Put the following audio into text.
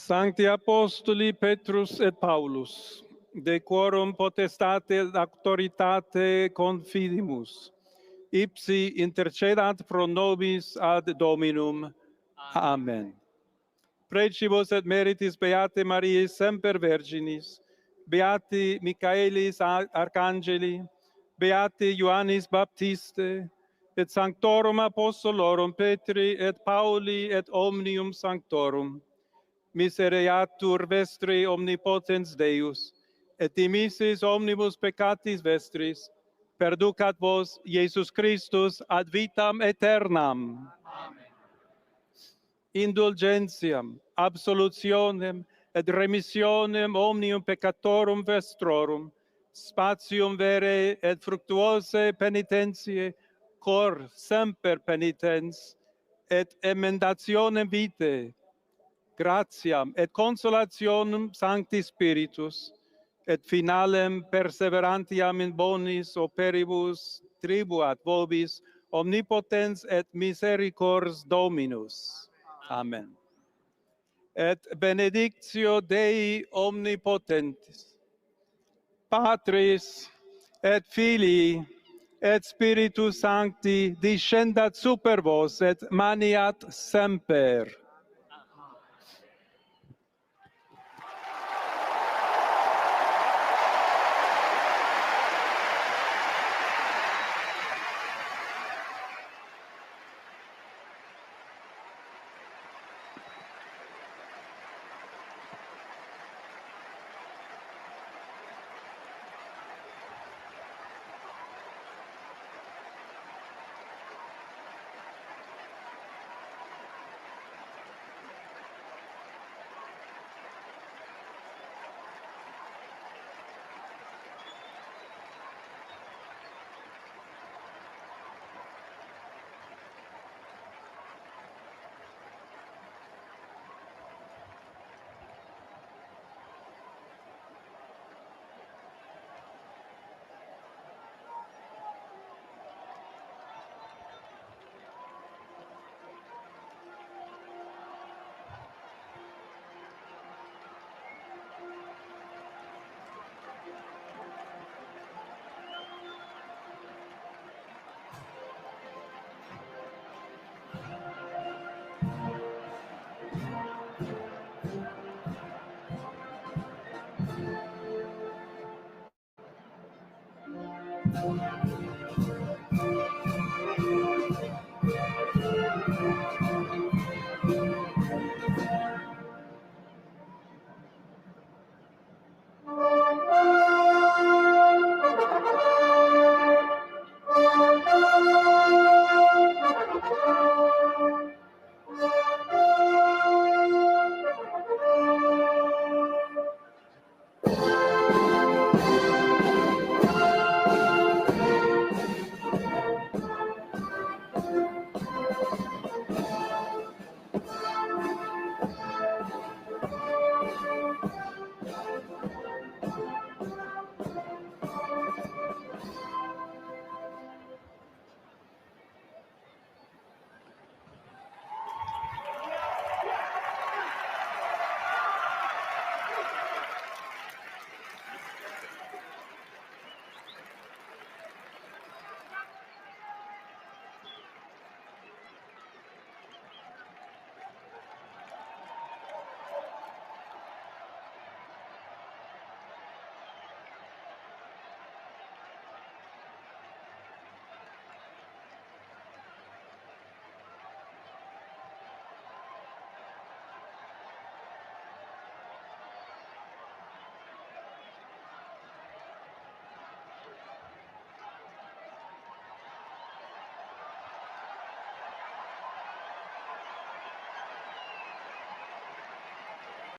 Sancti Apostoli Petrus et Paulus, de quorum potestate et auctoritate confidimus, ipsi intercedat pro nobis ad Dominum. Amen. Precibus et meritis Beate Mariae semper Virginis, Beati Michaelis Arcangeli, Beati Ioannis Baptiste, et Sanctorum Apostolorum Petri et Pauli et omnium sanctorum, misereatur vestri omnipotens Deus, et dimissis omnibus peccatis vestris, perducat vos Iesus Christus ad vitam aeternam. Amen. Indulgentiam, absolutionem, et remissionem omnium peccatorum vestrorum, spatium vere et fructuose penitentiae, cor semper penitens, et emendationem vitae, gratiam et consolationem Sancti Spiritus, et finalem perseverantiam in bonis operibus tribuat vobis omnipotens et misericords Dominus. Amen. Et benedictio Dei omnipotentis, Patris et Filii et Spiritus Sancti descendat super vos et maniat semper.